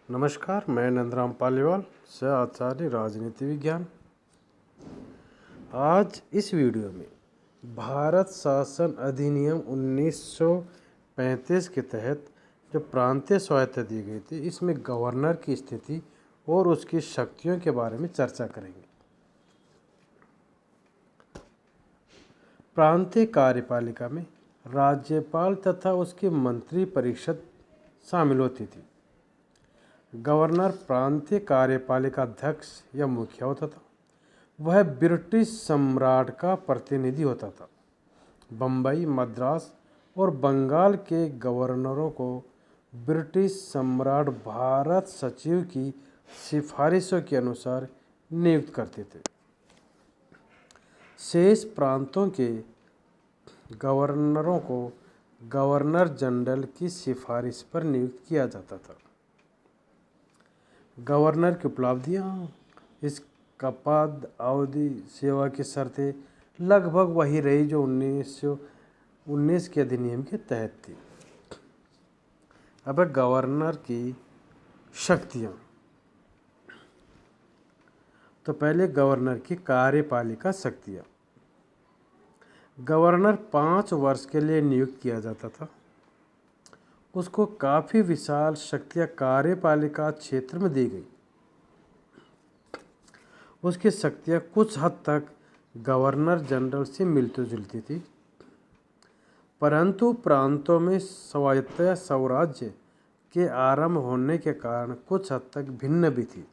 नमस्कार, मैं नंदराम पालीवाल से आचार्य राजनीति विज्ञान। आज इस वीडियो में भारत शासन अधिनियम 1935 के तहत जो प्रांतीय स्वायत्तता दी गई थी, इसमें गवर्नर की स्थिति और उसकी शक्तियों के बारे में चर्चा करेंगे। प्रांतीय कार्यपालिका में राज्यपाल तथा उसकी मंत्री परिषद शामिल होती थी। गवर्नर प्रांतीय कार्यपालिका अध्यक्ष या मुखिया होता था। वह ब्रिटिश सम्राट का प्रतिनिधि होता था। बम्बई, मद्रास और बंगाल के गवर्नरों को ब्रिटिश सम्राट भारत सचिव की सिफारिशों के अनुसार नियुक्त करते थे। शेष प्रांतों के गवर्नरों को गवर्नर जनरल की सिफारिश पर नियुक्त किया जाता था। गवर्नर की उपलब्धियाँ, इसका पद, अवधि, सेवा की शर्तें लगभग वही रही जो 1919 के अधिनियम के तहत थी। अब गवर्नर की शक्तियाँ। तो पहले गवर्नर की कार्यपालिका शक्तियाँ। गवर्नर 5 वर्ष के लिए नियुक्त किया जाता था। उसको काफ़ी विशाल शक्तियाँ कार्यपालिका क्षेत्र में दी गई। उसकी शक्तियाँ कुछ हद तक गवर्नर जनरल से मिलती जुलती थी, परंतु प्रांतों में स्वायत्त स्वराज्य के आरंभ होने के कारण कुछ हद तक भिन्न भी थी।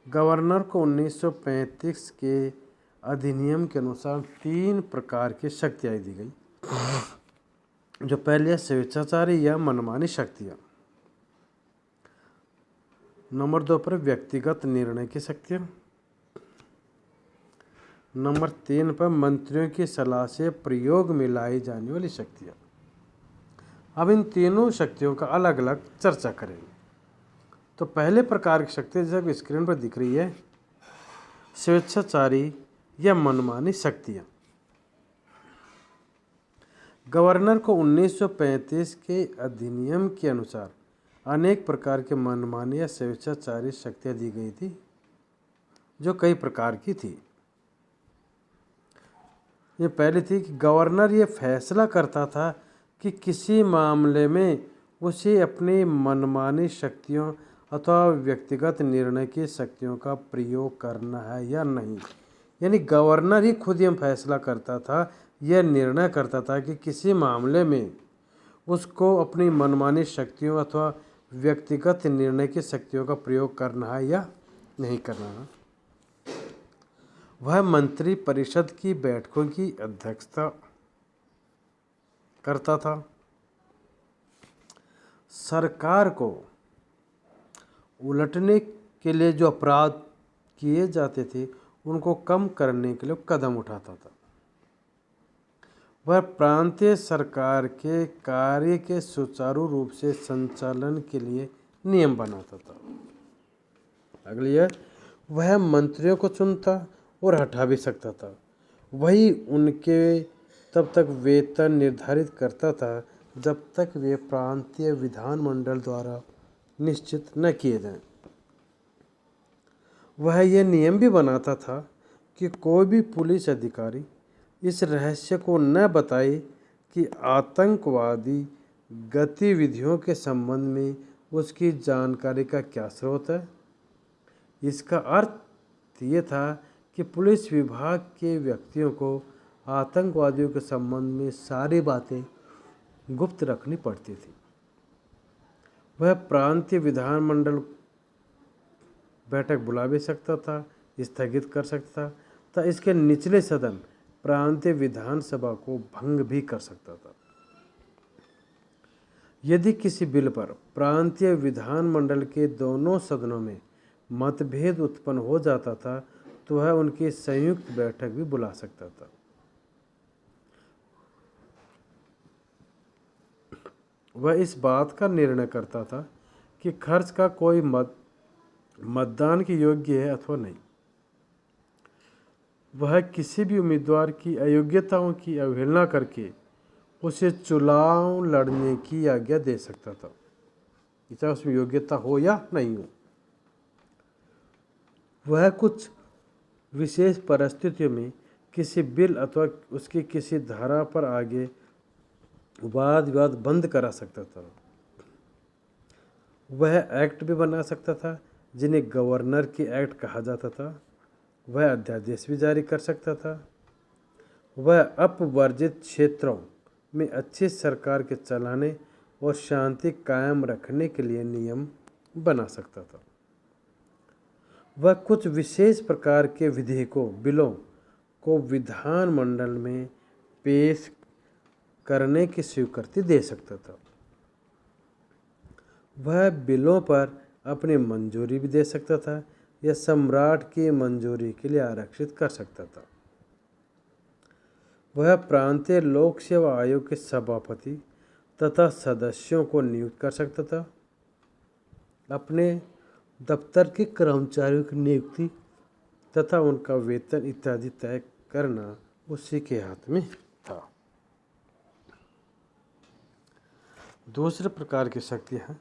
गवर्नर को 1935 के अधिनियम के अनुसार 3 प्रकार की शक्तियाँ दी गई। जो पहले है स्वेच्छाचारी या मनमानी शक्तियाँ। नंबर 2 पर व्यक्तिगत निर्णय की शक्तियाँ। नंबर 3 पर मंत्रियों की सलाह से प्रयोग में लाई जाने वाली शक्तियाँ। अब इन तीनों शक्तियों का अलग अलग चर्चा करेंगे। तो पहले प्रकार की शक्ति जब स्क्रीन पर दिख रही है, स्वेच्छाचारी या मनमानी शक्तियाँ। गवर्नर को 1935 के अधिनियम के अनुसार अनेक प्रकार के मनमानी या स्वेच्छाचारी शक्तियाँ दी गई थी, जो कई प्रकार की थी। ये पहली थी कि गवर्नर ये फैसला करता था कि किसी मामले में उसे अपनी मनमानी शक्तियों अथवा व्यक्तिगत निर्णय की शक्तियों का प्रयोग करना है या नहीं। यानी गवर्नर ही खुद ये फैसला करता था, यह निर्णय करता था कि किसी मामले में उसको अपनी मनमानी शक्तियों अथवा व्यक्तिगत निर्णय की शक्तियों का प्रयोग करना है या नहीं करना है। वह मंत्री परिषद की बैठकों की अध्यक्षता करता था। सरकार को उलटने के लिए जो अपराध किए जाते थे, उनको कम करने के लिए कदम उठाता था। वह प्रांतीय सरकार के कार्य के सुचारू रूप से संचालन के लिए नियम बनाता था। अगली है, वह मंत्रियों को चुनता और हटा भी सकता था। वही उनके तब तक वेतन निर्धारित करता था जब तक वे प्रांतीय विधानमंडल द्वारा निश्चित न किए जाएं। वह यह नियम भी बनाता था कि कोई भी पुलिस अधिकारी इस रहस्य को न बताए कि आतंकवादी गतिविधियों के संबंध में उसकी जानकारी का क्या स्रोत है। इसका अर्थ ये था कि पुलिस विभाग के व्यक्तियों को आतंकवादियों के संबंध में सारी बातें गुप्त रखनी पड़ती थी। वह प्रांतीय विधानमंडल बैठक बुला भी सकता था, स्थगित कर सकता था, इसके निचले सदन प्रांतीय विधानसभा को भंग भी कर सकता था। यदि किसी बिल पर प्रांतीय विधानमंडल के दोनों सदनों में मतभेद उत्पन्न हो जाता था, तो वह उनकी संयुक्त बैठक भी बुला सकता था। वह इस बात का निर्णय करता था कि खर्च का कोई मतदान के योग्य है अथवा नहीं। वह किसी भी उम्मीदवार की अयोग्यताओं की अवहेलना करके उसे चुनाव लड़ने की आज्ञा दे सकता था। चाहे उसमें योग्यता हो या नहीं हो। वह कुछ विशेष परिस्थितियों में किसी बिल अथवा उसकी किसी धारा पर आगे वाद विवाद बंद करा सकता था। वह एक्ट भी बना सकता था जिन्हें गवर्नर की एक्ट कहा जाता था। वह अध्यादेश भी जारी कर सकता था। वह अपवर्जित क्षेत्रों में अच्छी सरकार के चलाने और शांति कायम रखने के लिए नियम बना सकता था। वह कुछ विशेष प्रकार के विधेयकों बिलों को विधानमंडल में पेश करने की स्वीकृति दे सकता था। वह बिलों पर अपनी मंजूरी भी दे सकता था या सम्राट की मंजूरी के लिए आरक्षित कर सकता था। वह प्रांतीय लोक सेवा आयोग के सभापति तथा सदस्यों को नियुक्त कर सकता था। अपने दफ्तर के कर्मचारियों की नियुक्ति तथा उनका वेतन इत्यादि तय करना उसी के हाथ में था। दूसरे प्रकार की शक्तियाँ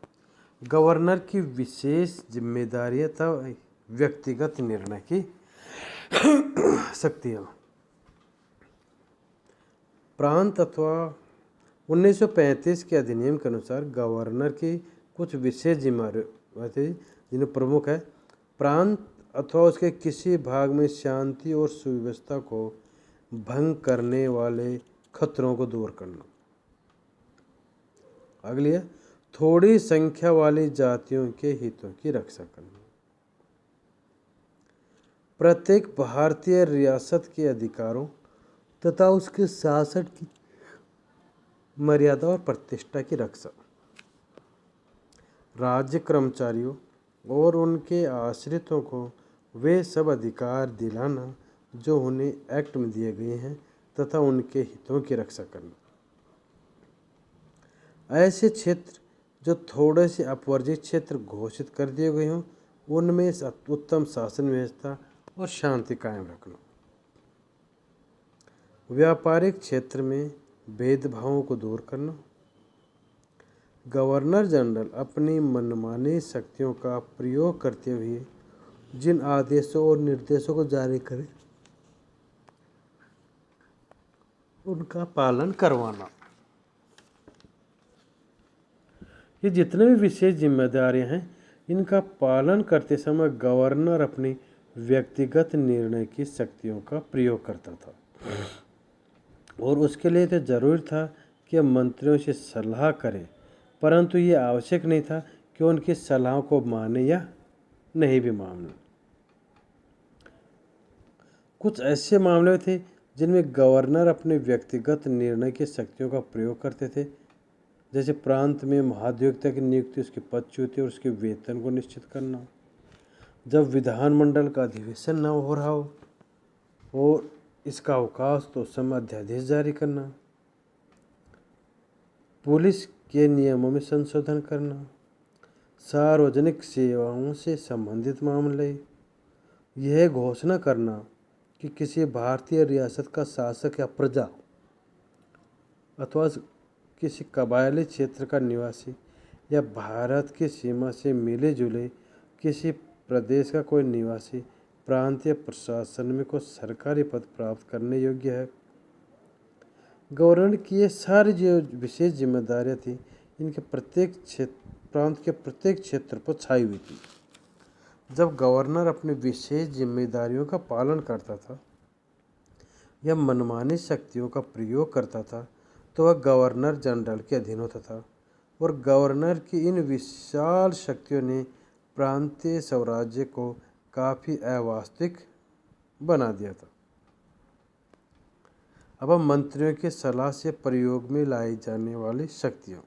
गवर्नर की विशेष जिम्मेदारियाँ तथा व्यक्तिगत निर्णय की शक्तियाँ। प्रांत अथवा 1935 के अधिनियम के अनुसार गवर्नर की कुछ विशेष जिम्मेदारियाँ थी जिनमें प्रमुख है प्रांत अथवा उसके किसी भाग में शांति और सुव्यवस्था को भंग करने वाले खतरों को दूर करना। अगली है थोड़ी संख्या वाली जातियों के हितों की रक्षा करना। प्रत्येक भारतीय रियासत के अधिकारों तथा उसके शासन की मर्यादा और प्रतिष्ठा की रक्षा। राज्य कर्मचारियों और उनके आश्रितों को वे सब अधिकार दिलाना जो उन्हें एक्ट में दिए गए हैं तथा उनके हितों की रक्षा करना। ऐसे क्षेत्र जो थोड़े से अपवर्जित क्षेत्र घोषित कर दिए गए हों उनमें उत्तम शासन व्यवस्था और शांति कायम रखना। व्यापारिक क्षेत्र में भेदभावों को दूर करना। गवर्नर जनरल अपनी मनमानी शक्तियों का प्रयोग करते हुए जिन आदेशों और निर्देशों को जारी करें उनका पालन करवाना। ये जितने भी विशेष जिम्मेदारियां हैं इनका पालन करते समय गवर्नर अपनी व्यक्तिगत निर्णय की शक्तियों का प्रयोग करता था और उसके लिए तो जरूरी था कि मंत्रियों से सलाह करे, परंतु ये आवश्यक नहीं था कि उनकी सलाह को माने या नहीं भी माने। कुछ ऐसे मामले थे जिनमें गवर्नर अपने व्यक्तिगत निर्णय की शक्तियों का प्रयोग करते थे, जैसे प्रांत में महाधिवक्ता की नियुक्ति, उसकी पदच्युति और उसके वेतन को निश्चित करना, जब विधानमंडल का अधिवेशन न हो रहा हो और इसका अवकाश तो उस समय अध्यादेश जारी करना, पुलिस के नियमों में संशोधन करना, सार्वजनिक सेवाओं से संबंधित मामले, यह घोषणा करना कि किसी भारतीय रियासत का शासक या प्रजा अथवा किसी कबायली क्षेत्र का निवासी या भारत की सीमा से मिले जुले किसी प्रदेश का कोई निवासी प्रांतीय प्रशासन में कोई सरकारी पद प्राप्त करने योग्य है। गवर्नर की ये सारी जो विशेष जिम्मेदारियां थी इनके प्रत्येक क्षेत्र प्रांत के प्रत्येक क्षेत्र पर छाई हुई थी। जब गवर्नर अपनी विशेष जिम्मेदारियों का पालन करता था या मनमानी शक्तियों का प्रयोग करता था तो वह गवर्नर जनरल के अधीन होता था और गवर्नर की इन विशाल शक्तियों ने प्रांतीय स्वराज्य को काफ़ी अवास्तविक बना दिया था। अब हम मंत्रियों की सलाह से प्रयोग में लाई जाने वाली शक्तियों।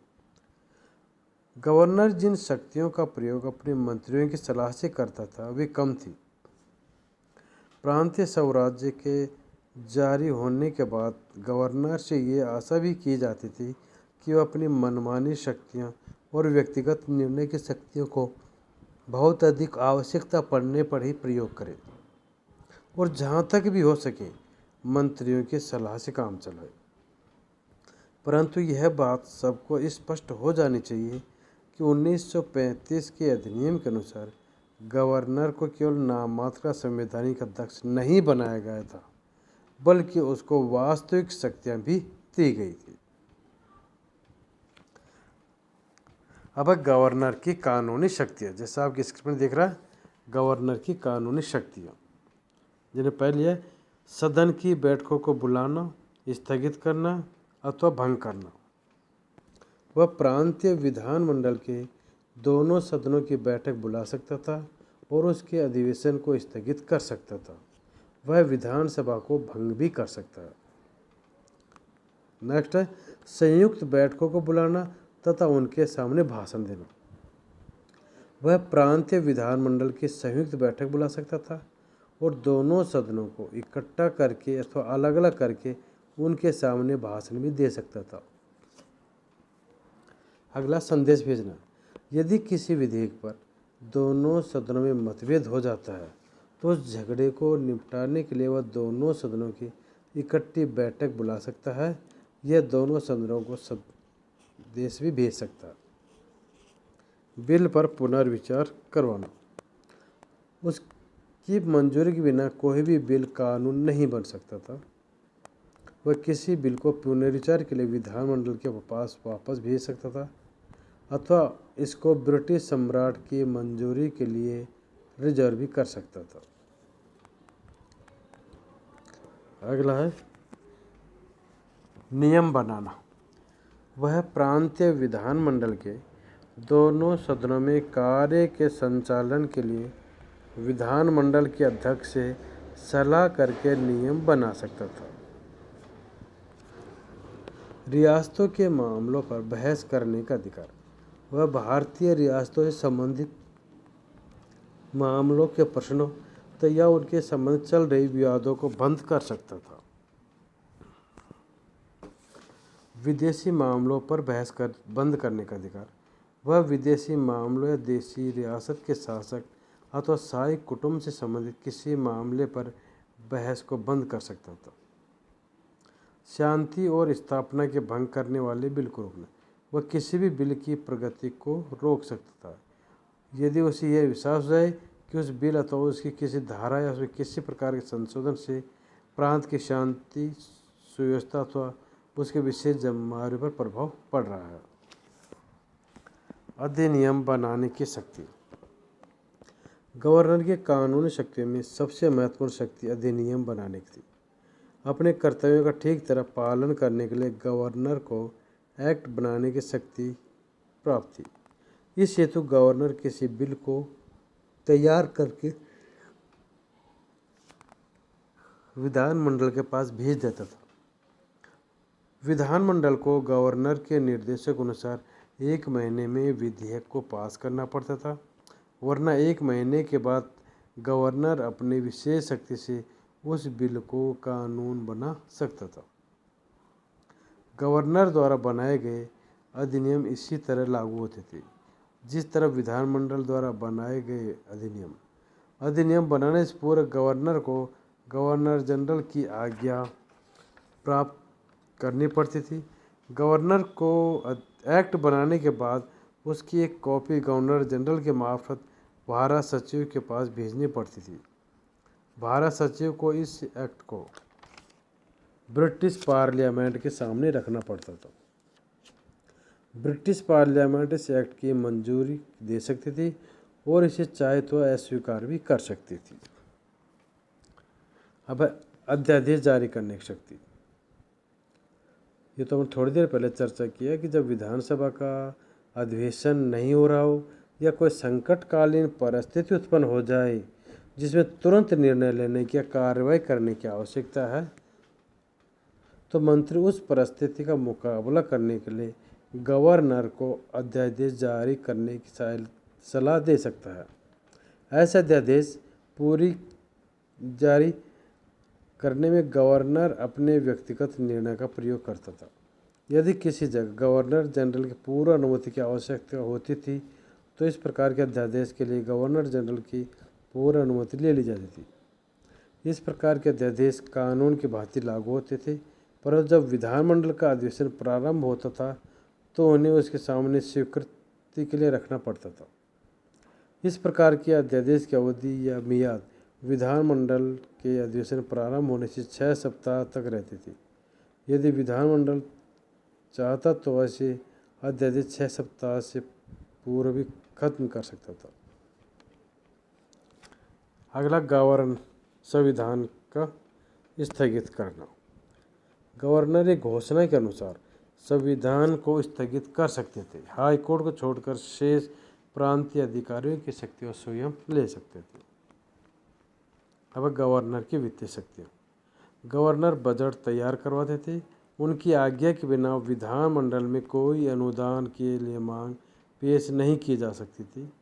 गवर्नर जिन शक्तियों का प्रयोग अपने मंत्रियों की सलाह से करता था वे कम थी। प्रांतीय स्वराज्य के जारी होने के बाद गवर्नर से ये आशा भी की जाती थी कि वह अपनी मनमानी शक्तियाँ और व्यक्तिगत निर्णय की शक्तियों को बहुत अधिक आवश्यकता पड़ने पर ही प्रयोग करे और जहाँ तक भी हो सके मंत्रियों की सलाह से काम चलाए। परंतु यह बात सबको स्पष्ट हो जानी चाहिए कि 1935 के अधिनियम के अनुसार गवर्नर को केवल नाममात्र का संवैधानिक अध्यक्ष नहीं बनाया गया था, बल्कि उसको वास्तविक शक्तियां भी दी गई थी। अब गवर्नर की कानूनी शक्तियाँ, जैसा आपकी स्क्रीन में दिख रहा है, गवर्नर की कानूनी शक्तियाँ, जिन्हें पहले है सदन की बैठकों को बुलाना, स्थगित करना अथवा भंग करना। वह प्रांतीय विधानमंडल के दोनों सदनों की बैठक बुला सकता था और उसके अधिवेशन को स्थगित कर सकता था। वह विधानसभा को भंग भी कर सकता है। नेक्स्ट है संयुक्त बैठकों को बुलाना तथा उनके सामने भाषण देना। वह प्रांतीय विधानमंडल की संयुक्त बैठक बुला सकता था और दोनों सदनों को इकट्ठा करके अथवा अलग अलग करके उनके सामने भाषण भी दे सकता था। अगला संदेश भेजना। यदि किसी विधेयक पर दोनों सदनों में मतभेद हो जाता है तो उस झगड़े को निपटाने के लिए वह दोनों सदनों की इकट्ठी बैठक बुला सकता है। यह दोनों सदनों को संदेश भी भेज सकता है। बिल पर पुनर्विचार करवाना। उसकी मंजूरी के बिना कोई भी बिल कानून नहीं बन सकता था। वह किसी बिल को पुनर्विचार के लिए विधानमंडल के पास वापस भेज सकता था अथवा इसको ब्रिटिश सम्राट की मंजूरी के लिए रिजर्व भी कर सकता था। अगला है नियम बनाना। वह प्रांतीय विधानमंडल के दोनों सदनों में कार्य के संचालन के लिए विधानमंडल के अध्यक्ष से सलाह करके नियम बना सकता था। रियासतों के मामलों पर बहस करने का अधिकार। वह भारतीय रियासतों से संबंधित मामलों के प्रश्नों तो या उनके संबंध चल रही विवादों को बंद कर सकता था। विदेशी मामलों पर बहस बंद करने का अधिकार। वह विदेशी मामलों या देशी रियासत के शासक अथवा शाही कुटुंब से संबंधित किसी मामले पर बहस को बंद कर सकता था। शांति और स्थापना के भंग करने वाले बिल को रोकना। वह किसी भी बिल की प्रगति को रोक सकता था यदि उसे यह विश्वास हो जाए कि उस बिल अथवा उसकी किसी धारा या उसमें किसी प्रकार के संशोधन से प्रांत की शांति सुव्यवस्था अथवा उसके विशेष जिम्मेदारी पर प्रभाव पड़ रहा है। अधिनियम बनाने की शक्ति। गवर्नर की कानूनी शक्तियों में सबसे महत्वपूर्ण शक्ति अधिनियम बनाने की थी। अपने कर्तव्यों का ठीक तरह पालन करने के लिए गवर्नर को एक्ट बनाने की शक्ति प्राप्त थी। इस हेतु गवर्नर किसी बिल को तैयार करके विधानमंडल के पास भेज देता था। विधानमंडल को गवर्नर के निर्देशों के अनुसार 1 महीने में विधेयक को पास करना पड़ता था, वरना 1 महीने के बाद गवर्नर अपनी विशेष शक्ति से उस बिल को कानून बना सकता था। गवर्नर द्वारा बनाए गए अधिनियम इसी तरह लागू होते थे जिस तरह विधानमंडल द्वारा बनाए गए अधिनियम बनाने से पूर्व गवर्नर को गवर्नर जनरल की आज्ञा प्राप्त करनी पड़ती थी। गवर्नर को एक्ट बनाने के बाद उसकी एक कॉपी गवर्नर जनरल के मार्फत भारत सचिव के पास भेजनी पड़ती थी। भारत सचिव को इस एक्ट को ब्रिटिश पार्लियामेंट के सामने रखना पड़ता था। ब्रिटिश पार्लियामेंट इस एक्ट की मंजूरी दे सकती थी और इसे चाहे तो अस्वीकार भी कर सकती थी। अब अध्यादेश जारी करने की शक्ति। ये तो हमने थोड़ी देर पहले चर्चा किया कि जब विधानसभा का अधिवेशन नहीं हो रहा हो या कोई संकटकालीन परिस्थिति उत्पन्न हो जाए जिसमें तुरंत निर्णय लेने की या कार्रवाई करने की आवश्यकता है, तो मंत्री उस परिस्थिति का मुकाबला करने के लिए गवर्नर को अध्यादेश जारी करने की सलाह दे सकता है। ऐसा अध्यादेश पूरी जारी करने में गवर्नर अपने व्यक्तिगत निर्णय का प्रयोग करता था। यदि किसी जगह गवर्नर जनरल की पूर्व अनुमति की आवश्यकता होती थी तो इस प्रकार के अध्यादेश के लिए गवर्नर जनरल की पूर्व अनुमति ले ली जाती थी। इस प्रकार के अध्यादेश कानून की भांति लागू होते थे, परंतु जब विधानमंडल का अधिवेशन प्रारंभ होता था तो उन्हें उसके सामने स्वीकृत नियुक्ति के लिए रखना पड़ता था। इस प्रकार की अध्यादेश की अवधि या मियाद विधानमंडल के अधिवेशन प्रारंभ होने से 6 सप्ताह तक रहती थी। यदि विधानमंडल चाहता तो ऐसे अध्यादेश 6 सप्ताह से पूर्व भी खत्म कर सकता था। अगला, गवर्नर संविधान का स्थगित करना। गवर्नर एक घोषणा के अनुसार संविधान को स्थगित कर सकते थे। हाईकोर्ट को छोड़कर शेष प्रांतीय अधिकारियों की शक्तियाँ स्वयं ले सकते थे। अब गवर्नर की वित्तीय शक्तियाँ। गवर्नर बजट तैयार करवाते थे। उनकी आज्ञा के बिना विधानमंडल में कोई अनुदान के लिए मांग पेश नहीं की जा सकती थी।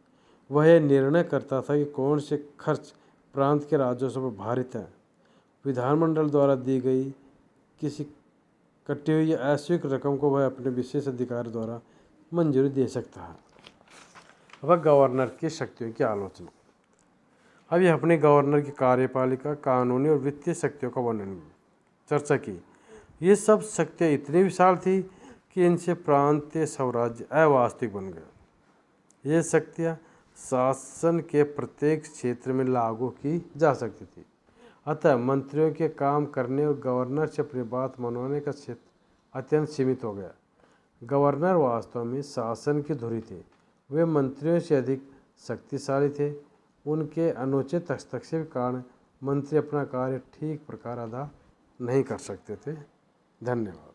वह यह निर्णय करता था कि कौन से खर्च प्रांत के राजस्व पर भारित हैं। विधानमंडल द्वारा दी गई किसी कटी हुई या अस्वीकृत रकम को वह अपने विशेष अधिकार द्वारा मंजूरी दे सकता है। अब गवर्नर की शक्तियों की आलोचना। अभी अपने गवर्नर की कार्यपालिका, कानूनी और वित्तीय शक्तियों का वर्णन चर्चा की। ये सब शक्तियाँ इतनी विशाल थी कि इनसे प्रांतीय स्वराज्य अवास्तविक बन गए। ये शक्तियाँ शासन के प्रत्येक क्षेत्र में लागू की जा सकती थी। अतः मंत्रियों के काम करने और गवर्नर से अपनी बात मनवाने का क्षेत्र अत्यंत सीमित हो गया। गवर्नर वास्तव में शासन की धुरी थे। वे मंत्रियों से अधिक शक्तिशाली थे। उनके अनुचित हस्तक्षेप के कारण मंत्री अपना कार्य ठीक प्रकार अदा नहीं कर सकते थे। धन्यवाद।